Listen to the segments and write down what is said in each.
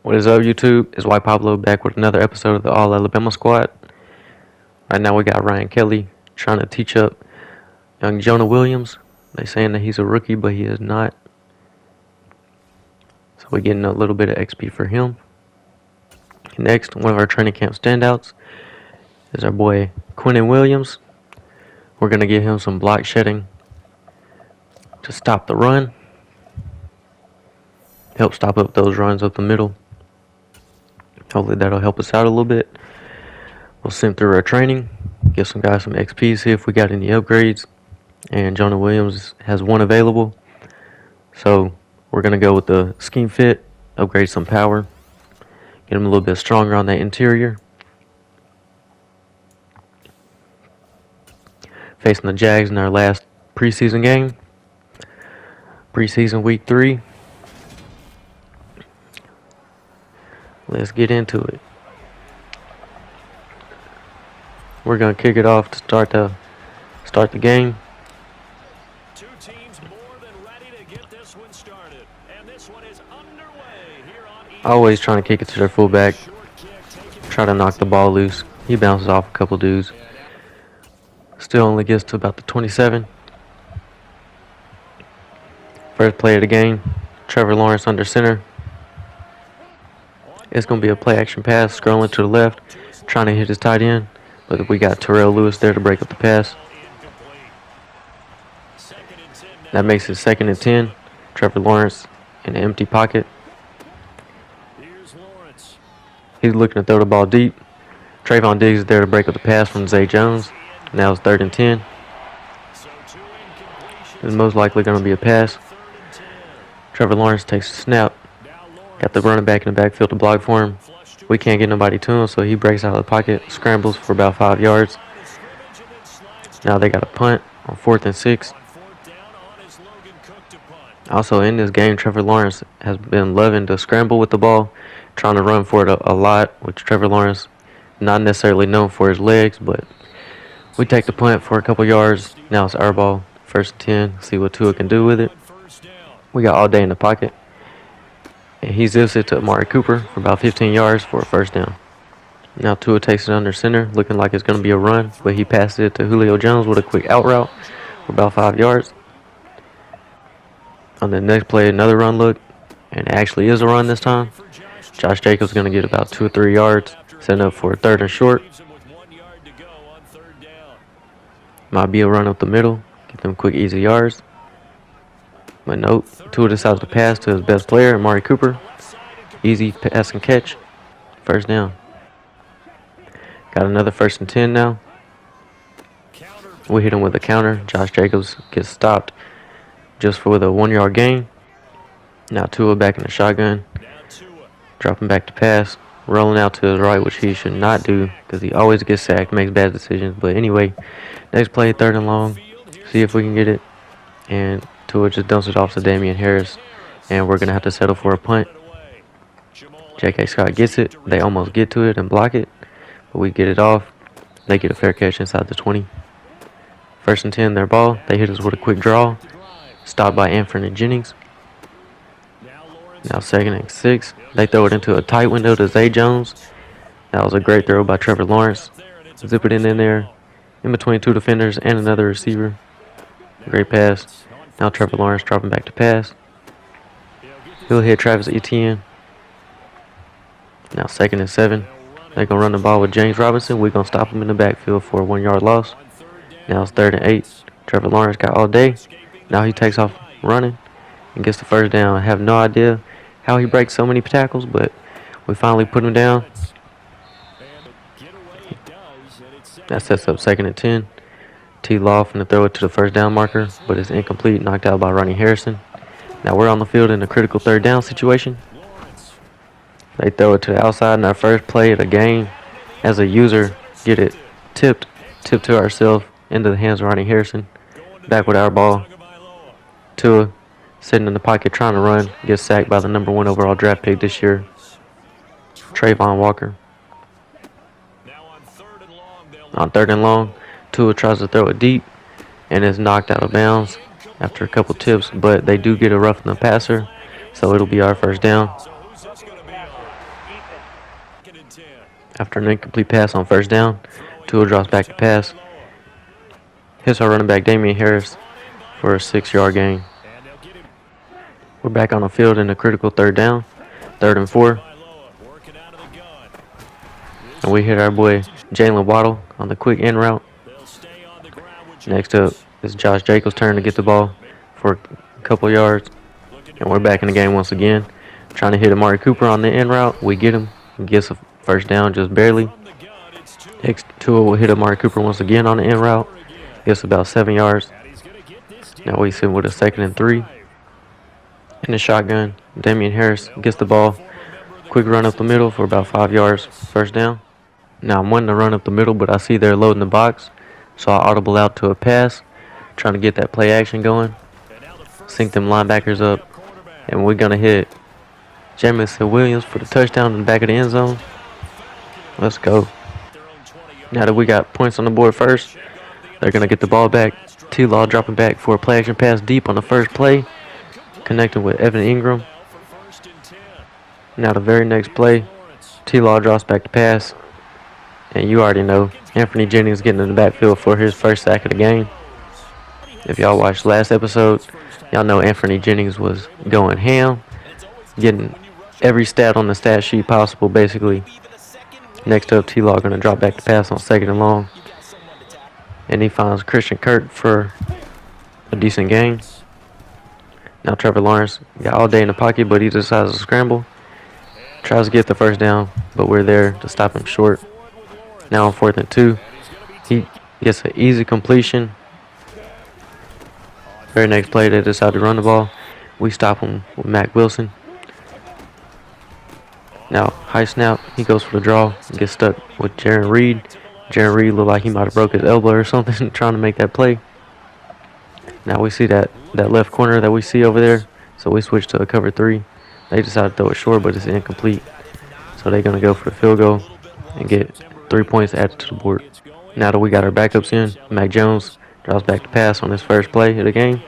What is up, YouTube? It's White Pablo back with another episode of the All Alabama Squad. Right now we got Ryan Kelly trying to teach up young Jonah Williams. They saying that he's a rookie, but he is not. So we're getting a little bit of XP for him. Next, one of our training camp standouts is our boy Quentin Williams. We're going to give him some block shedding to stop the run. Help stop up those runs up the middle. Hopefully that'll help us out a little bit. We'll send through our training, give some guys some XP, see if we got any upgrades. And Jonah Williams has one available. So we're going to go with the scheme fit, upgrade some power, get him a little bit stronger on that interior. Facing the Jags in our last preseason game. Preseason week 3. Let's get into it. We're gonna kick it off to start the game. Two teams more than ready to get this one started, and this one is underway here on Always trying to kick it to their fullback. Try to knock the ball loose. He bounces off a couple dudes. Still only gets to about the 27. First play of the game. Trevor Lawrence under center. It's going to be a play action pass, scrolling to the left, trying to hit his tight end. But we got Terrell Lewis there to break up the pass. That makes it 2nd and 10. Trevor Lawrence in an empty pocket. He's looking to throw the ball deep. Trayvon Diggs is there to break up the pass from Zay Jones. Now it's 3rd and 10. It's most likely going to be a pass. Trevor Lawrence takes a snap. Got the running back in the backfield to block for him. We can't get nobody to him, so he breaks out of the pocket, scrambles for about 5 yards. Now they got a punt on 4th and 6. Also in this game, Trevor Lawrence has been loving to scramble with the ball, trying to run for it a lot, which Trevor Lawrence not necessarily known for his legs, but we take the punt for a couple yards. Now it's our ball, 1st and 10. See what Tua can do with it. We got all day in the pocket. And he zips it to Amari Cooper for about 15 yards for a 1st down. Now Tua takes it under center, looking like it's going to be a run, but he passes it to Julio Jones with a quick out route for about 5 yards. On the next play, another run look, and it actually is a run this time. Josh Jacobs is going to get about 2 or 3 yards, setting up for a 3rd and short. Might be a run up the middle, get them quick, easy yards. But nope, Tua decides to pass to his best player, Amari Cooper. Easy pass and catch. 1st down. Got another 1st and 10 now. We hit him with a counter. Josh Jacobs gets stopped just for the 1-yard gain. Now Tua back in the shotgun. Dropping back to pass. Rolling out to his right, which he should not do because he always gets sacked, makes bad decisions. But anyway, next play, 3rd and long. See if we can get it. And Tua just dumps it off to Damian Harris, and we're going to have to settle for a punt. J.K. Scott gets it. They almost get to it and block it, but we get it off. They get a fair catch inside the 20. 1st and 10, their ball. They hit us with a quick draw. Stopped by Anfernee Jennings. Now 2nd and 6. They throw it into a tight window to Zay Jones. That was a great throw by Trevor Lawrence. Zip it in there, in between 2 defenders and another receiver. Great pass. Now Trevor Lawrence dropping back to pass. He'll hit Travis Etienne. Now 2nd and 7. They're going to run the ball with James Robinson. We're going to stop him in the backfield for a 1-yard loss. Now it's 3rd and 8. Trevor Lawrence got all day. Now he takes off running and gets the 1st down. I have no idea how he breaks so many tackles, but we finally put him down. That sets up 2nd and 10. T-Law finna throw it to the 1st down marker, but it's incomplete, knocked out by Ronnie Harrison. Now we're on the field in a critical 3rd down situation. They throw it to the outside in our first play of the game. As a user, get it tipped to ourselves into the hands of Ronnie Harrison. Back with our ball. Tua sitting in the pocket trying to run, gets sacked by the number 1 overall draft pick this year, Trayvon Walker. On 3rd and long, Tua tries to throw it deep and is knocked out of bounds after a couple tips, but they do get a roughing the passer, so it'll be our 1st down. After an incomplete pass on first down, Tua drops back to pass. Hits our running back Damian Harris for a 6-yard gain. We're back on the field in a critical third down, 3rd and 4. And we hit our boy Jalen Waddle on the quick in route. Next up is Josh Jacobs' turn to get the ball for a couple yards. And we're back in the game once again. Trying to hit Amari Cooper on the in route. We get him. He gets a first down just barely. Next, Tua will hit Amari Cooper once again on the in route. Gets about 7 yards. Now we sit with a 2nd and 3. In the shotgun, Damian Harris gets the ball. Quick run up the middle for about 5 yards. First down. Now I'm wanting to run up the middle, but I see they're loading the box. So I audible out to a pass. Trying to get that play action going. Sync them linebackers up. And we're going to hit Jamison Williams for the touchdown in the back of the end zone. Let's go. Now that we got points on the board first, they're going to get the ball back. T-Law dropping back for a play action pass deep on the first play. Connecting with Evan Ingram. Now the very next play, T-Law drops back to pass. And you already know, Anfernee Jennings getting in the backfield for his first sack of the game. If y'all watched last episode, y'all know Anfernee Jennings was going ham. Getting every stat on the stat sheet possible, basically. Next up, T-Law going to drop back to pass on 2nd and long. And he finds Christian Kirk for a decent gain. Now Trevor Lawrence got all day in the pocket, but he decides to scramble. Tries to get the first down, but we're there to stop him short. Now on 4th and 2, he gets an easy completion. Very next play, they decide to run the ball. We stop him with Mac Wilson. Now, high snap, he goes for the draw, gets stuck with Jaron Reed. Jaron Reed looked like he might have broke his elbow or something trying to make that play. Now we see that left corner that we see over there, so we switch to a cover 3. They decide to throw it short, but it's incomplete. So they're going to go for the field goal and get 3 points added to the board. Now that we got our backups in, Mac Jones drops back to pass on his first play of the game,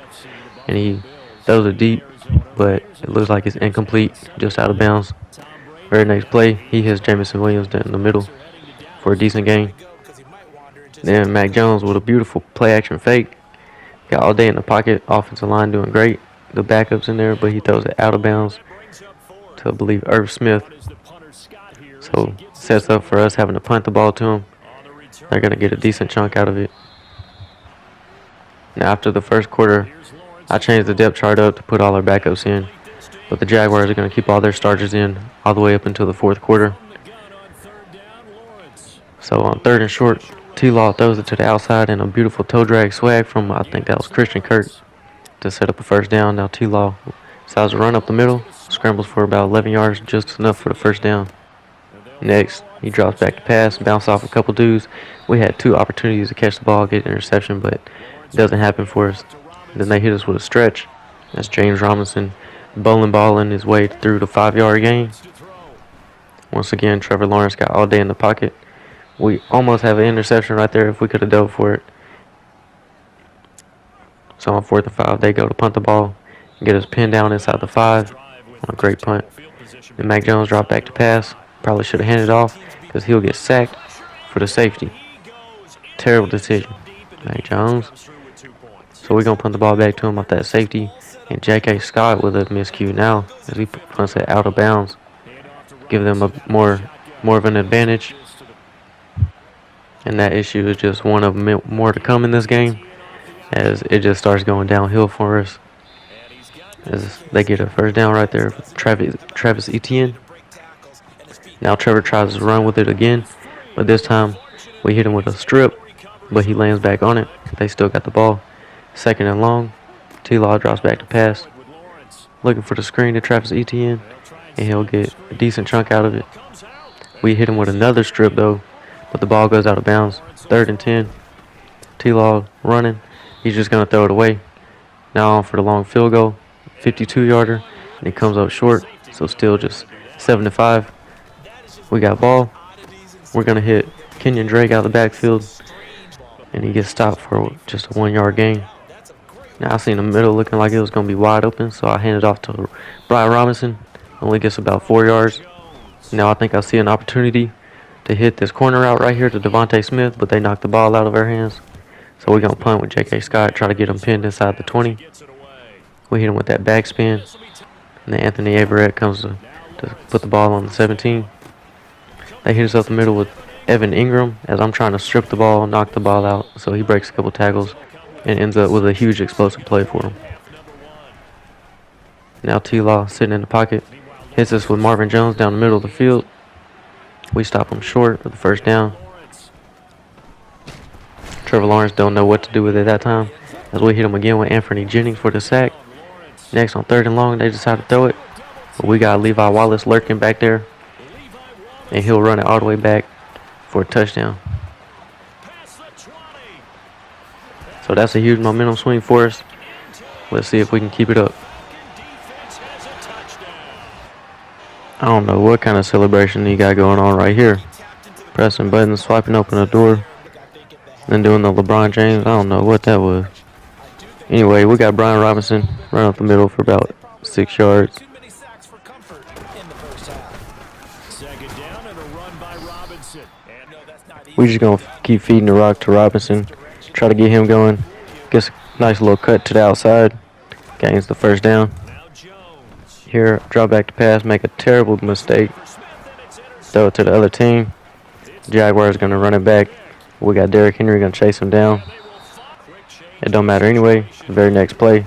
and he throws it deep, but it looks like it's incomplete, just out of bounds. Very next play, he hits Jamison Williams down in the middle for a decent gain. Then Mac Jones with a beautiful play-action fake. Got all day in the pocket, offensive line doing great. The backups in there, but he throws it out of bounds to, I believe, Irv Smith. So sets up for us having to punt the ball to him. They're going to get a decent chunk out of it. Now after the first quarter, I changed the depth chart up to put all our backups in. But the Jaguars are going to keep all their starters in all the way up until the 4th quarter. So on 3rd and short, T-Law throws it to the outside and a beautiful toe drag swag from, I think that was Christian Kirk, to set up a first down. Now T-Law decides to run up the middle, scrambles for about 11 yards, just enough for the first down. Next, he drops back to pass, bounce off a couple dudes. We had 2 opportunities to catch the ball, get an interception, but it doesn't happen for us. Then they hit us with a stretch. That's James Robinson bowling balling his way through the 5-yard gain. Once again, Trevor Lawrence got all day in the pocket. We almost have an interception right there if we could have dove for it. So on 4th and 5, they go to punt the ball, get us pinned down inside the 5 on a great punt. Then Mac Jones dropped back to pass. Probably should have handed it off because he'll get sacked for the safety. Terrible decision, Mac Jones. So we're going to punt the ball back to him off that safety. And J.K. Scott with a miscue now as he punts it out of bounds. Give them a more of an advantage. And that issue is just one of more to come in this game, as it just starts going downhill for us. As they get a first down right there for Travis Etienne. Now Trevor tries to run with it again, but this time we hit him with a strip, but he lands back on it. They still got the ball. 2nd and long. T-Law drops back to pass. Looking for the screen to Travis Etienne, and he'll get a decent chunk out of it. We hit him with another strip though, but the ball goes out of bounds. 3rd and 10. T-Law running. He's just going to throw it away. Now on for the long field goal. 52-yarder, and it comes up short, so still just 7-5. We got ball. We're going to hit Kenyon Drake out of the backfield, and he gets stopped for just a 1-yard gain. Now I seen the middle looking like it was going to be wide open, so I handed off to Brian Robinson. Only gets about 4 yards. Now I think I see an opportunity to hit this corner route right here to Devontae Smith, but they knocked the ball out of our hands. So we're going to punt with J.K. Scott, try to get him pinned inside the 20. We hit him with that backspin. And then Anthony Averett comes to put the ball on the 17. They hit us up the middle with Evan Ingram as I'm trying to strip the ball, knock the ball out. So he breaks a couple tackles and ends up with a huge explosive play for him. Now T-Law sitting in the pocket. Hits us with Marvin Jones down the middle of the field. We stop him short with the first down. Trevor Lawrence don't know what to do with it that time, as we hit him again with Anfernee Jennings for the sack. Next on 3rd and long, they decide to throw it. But we got Levi Wallace lurking back there. And he'll run it all the way back for a touchdown. So that's a huge momentum swing for us. Let's see if we can keep it up. I don't know what kind of celebration he got going on right here. Pressing buttons, swiping open a door, then doing the LeBron James. I don't know what that was. Anyway, we got Brian Robinson run up the middle for about 6 yards. We just gonna keep feeding the rock to Robinson, try to get him going. Gets a nice little cut to the outside, gains the first down. Here, drop back to pass, make a terrible mistake. Throw it to the other team. Jaguars gonna run it back. We got Derrick Henry gonna chase him down. It don't matter anyway. The very next play,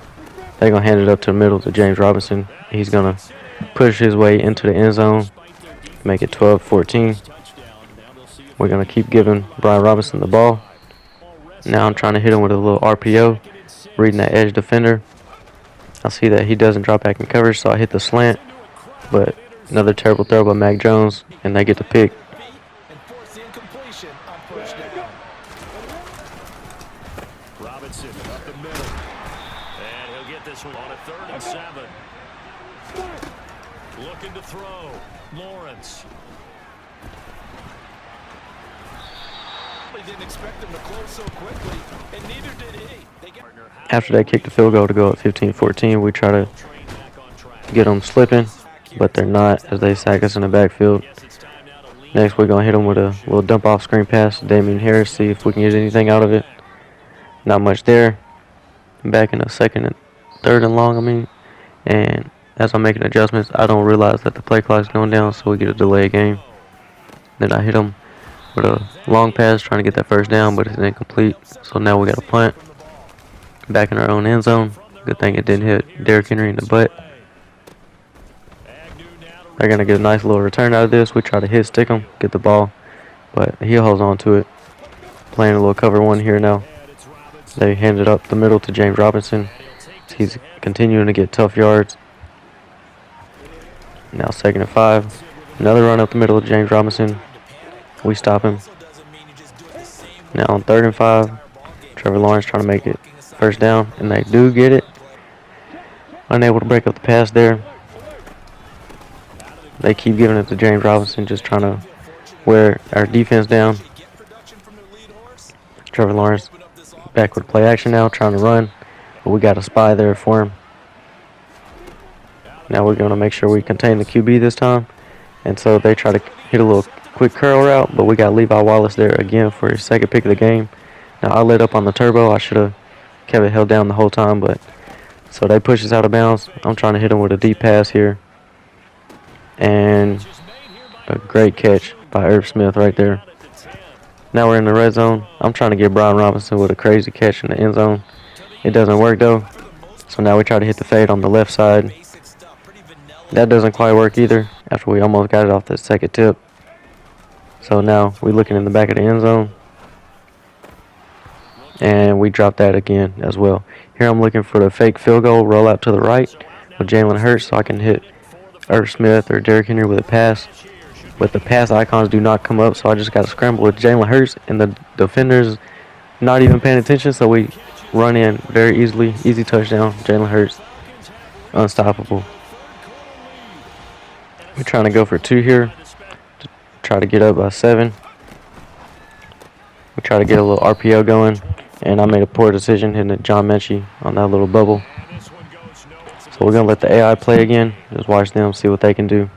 they're gonna hand it up to the middle to James Robinson. He's gonna push his way into the end zone, make it 12-14. We're gonna keep giving Brian Robinson the ball. Now I'm trying to hit him with a little RPO, reading that edge defender. I see that he doesn't drop back in coverage, so I hit the slant. But another terrible throw by Mac Jones, and they get the pick. Robinson up the middle. And he'll get this one on a 3rd and 7. Looking to throw. Lawrence. Didn't expect them to close so quickly, and neither did he. After they kick the field goal to go at 15-14, we try to get them slipping, but they're not as they sack us in the backfield. Next, we're going to hit them with a little dump-off screen pass to Damian Harris, see if we can get anything out of it. Not much there. Back in the 2nd and 3rd and long, and as I'm making adjustments, I don't realize that the play clock's going down, so we get a delay game. Then I hit them with a long pass trying to get that first down, but it's incomplete. So now we got a punt back in our own end zone. Good thing it didn't hit Derrick Henry in the butt. They're going to get a nice little return out of this. We try to hit stick him, get the ball, but he holds on to it. Playing a little cover one here now. They hand it up the middle to James Robinson. He's continuing to get tough yards. Now 2nd and 5. Another run up the middle of James Robinson. We stop him. Now on 3rd and 5, Trevor Lawrence trying to make it first down, and they do get it. Unable to break up the pass there. They keep giving it to James Robinson, just trying to wear our defense down. Trevor Lawrence backward play action now, trying to run, but we got a spy there for him. Now we're going to make sure we contain the QB this time, and so they try to hit a little quick curl route, but we got Levi Wallace there again for his 2nd pick of the game. Now I lit up on the turbo. I should have kept it held down the whole time, but so they push us out of bounds. I'm trying to hit him with a deep pass here, and a great catch by Irv Smith right there. Now we're in the red zone. I'm trying to get Brian Robinson with a crazy catch in the end zone. It doesn't work though, so now we try to hit the fade on the left side. That doesn't quite work either after we almost got it off the 2nd tip. So now we're looking in the back of the end zone, and we drop that again as well. Here I'm looking for the fake field goal roll out to the right with Jalen Hurts, so I can hit Irv Smith or Derrick Henry with a pass. But the pass icons do not come up, so I just got to scramble with Jalen Hurts, and the defender's not even paying attention, so we run in very easily. Easy touchdown, Jalen Hurts. Unstoppable. We're trying to go for 2 here. Try to get up by 7. We try to get a little RPO going, and I made a poor decision hitting John Mechie on that little bubble. So we're going to let the AI play again. Just watch them, see what they can do.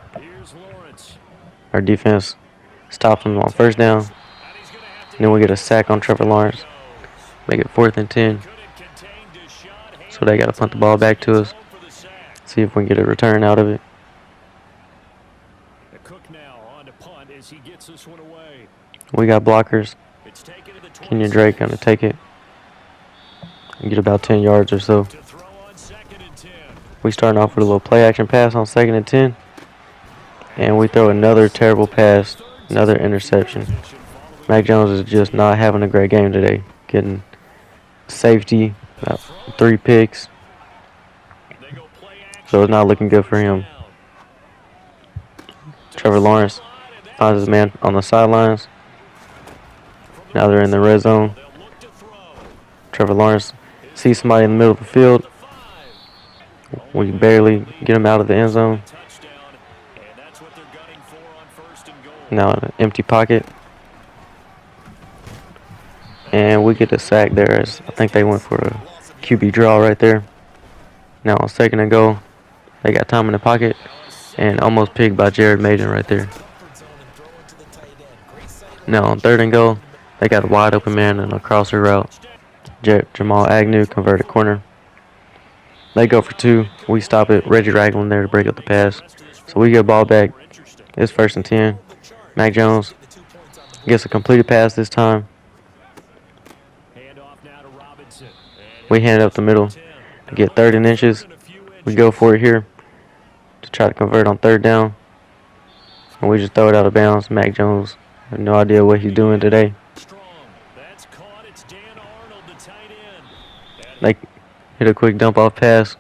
Our defense Stops him on first down. Then we get a sack on Trevor Lawrence. Make it 4th and 10. So they got to punt the ball back to us. See if we can get a return out of it. We got blockers. Kenyon Drake going to take it and get about 10 yards or so. We starting off with a little play action pass on 2nd and 10. And we throw another terrible pass, another interception. Mac Jones is just not having a great game today. Getting safety, about 3 picks. So it's not looking good for him. Trevor Lawrence finds his man on the sidelines. Now they're in the red zone. Trevor Lawrence sees somebody in the middle of the field. We barely get him out of the end zone. Now an empty pocket. And we get a sack there, as I think they went for a QB draw right there. Now on 2nd and goal, they got time in the pocket and almost picked by Jared Maiden right there. Now on 3rd and goal, they got a wide open man and a crosser route. Jamal Agnew converted corner. They go for 2. We stop it. Reggie Ragland there to break up the pass. So we get ball back. It's 1st and 10. Mac Jones gets a completed pass this time. We hand it up the middle to get 3rd and inches. We go for it here to try to convert on 3rd down. And we just throw it out of bounds. Mac Jones has no idea what he's doing today. They hit a quick dump off pass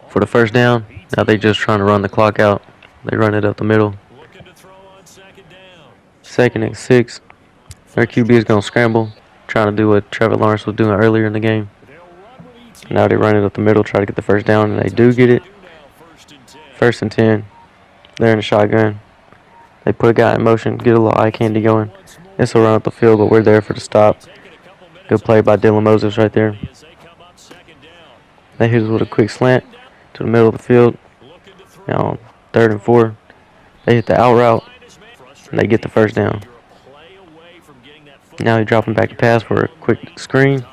for the 1st down. Now they just trying to run the clock out. They run it up the middle. 2nd and 6. Their QB is going to scramble, trying to do what Trevor Lawrence was doing earlier in the game. Now they run it up the middle, try to get the 1st down, and they do get it. 1st and 10. They're in the shotgun. They put a guy in motion, get a little eye candy going. It's a run up the field, but we're there for the stop. Good play by Dylan Moses right there. They hit us with a quick slant to the middle of the field. Now on 3rd and 4, they hit the out route, and they get the 1st down. Now he's dropping back to pass for a quick screen,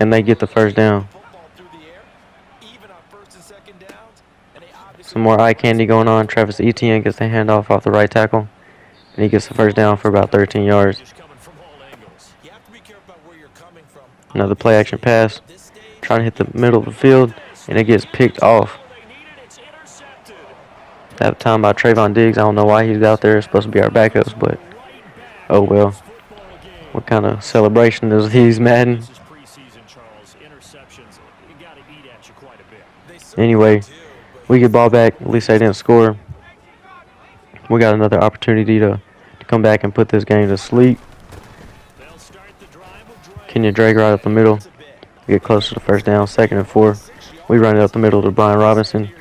and they get the 1st down. Some more eye candy going on. Travis Etienne gets the handoff off the right tackle, and he gets the 1st down for about 13 yards. Another play action pass, trying to hit the middle of the field, and it gets picked off. That time by Trayvon Diggs. I don't know why he's out there. It's supposed to be our backups, but oh well. What kind of celebration is these, Madden? Anyway, we get ball back. At least they didn't score. We got another opportunity to come back and put this game to sleep. Kenyon Drake right up the middle. We get close to the 1st down. 2nd and 4. We run it up the middle to Brian Robinson.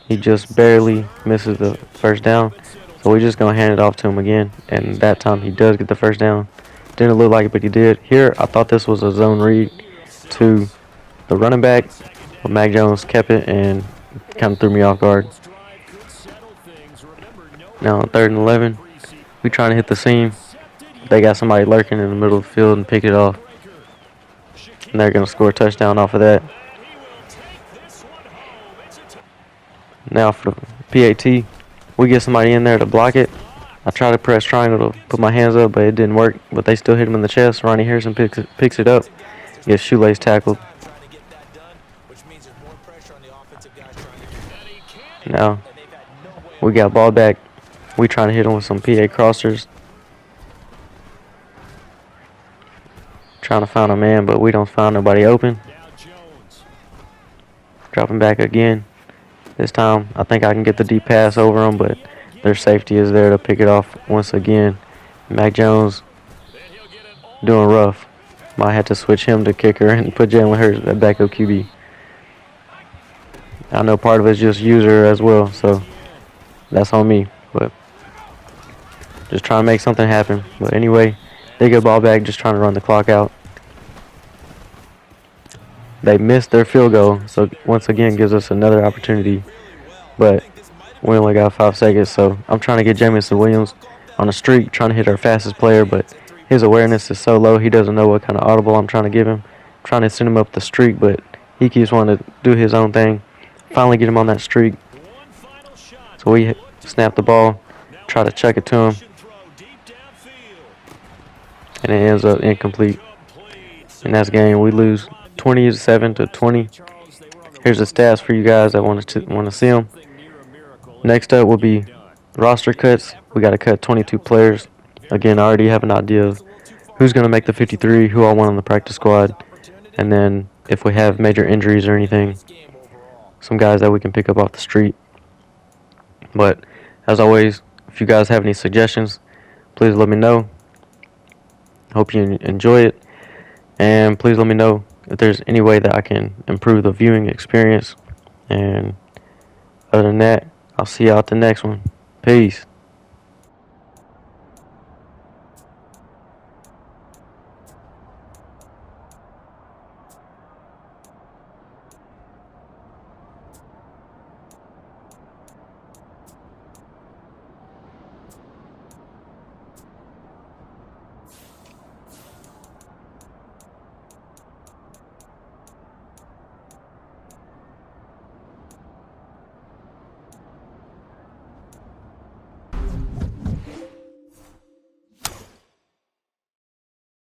He just barely misses the 1st down. So we're just going to hand it off to him again. And that time he does get the 1st down. Didn't look like it, but he did. Here, I thought this was a zone read to the running back. But Mac Jones kept it and kind of threw me off guard. Now on 3rd and 11, we trying to hit the seam. They got somebody lurking in the middle of the field and pick it off. And they're going to score a touchdown off of that. Now for the PAT, we get somebody in there to block it. I try to press triangle to put my hands up, but it didn't work. But they still hit him in the chest. Ronnie Harrison picks it up. Gets shoelace tackled. Now we got ball back. We trying to hit him with some PA crossers. Trying to find a man, but we don't find nobody open. Dropping back again. This time, I think I can get the deep pass over them, but their safety is there to pick it off once again. Mac Jones doing rough. Might have to switch him to kicker and put Jalen Hurts at backup QB. I know part of it's just user as well, so that's on me. But just trying to make something happen. But anyway, they get ball back, just trying to run the clock out. They missed their field goal, so once again gives us another opportunity. But We only got 5 seconds, so I'm trying to get Jamison Williams on a streak, trying to hit our fastest player, but his awareness is so low, he doesn't know what kind of audible I'm trying to give him. I'm trying to send him up the streak, but he keeps wanting to do his own thing. Finally get him on that streak. So we snap the ball, try to check it to him, and it ends up incomplete. And that's game. We lose 27-20. Here's the stats for you guys that want to see them. Next up will be roster cuts. We got to cut 22 players. Again, I already have an idea of who's going to make the 53, who I want on the practice squad, and then if we have major injuries or anything, some guys that we can pick up off the street. But as always, if you guys have any suggestions, please let me know. Hope you enjoy it, and please let me know if there's any way that I can improve the viewing experience. And other than that, I'll see you out the next one. Peace.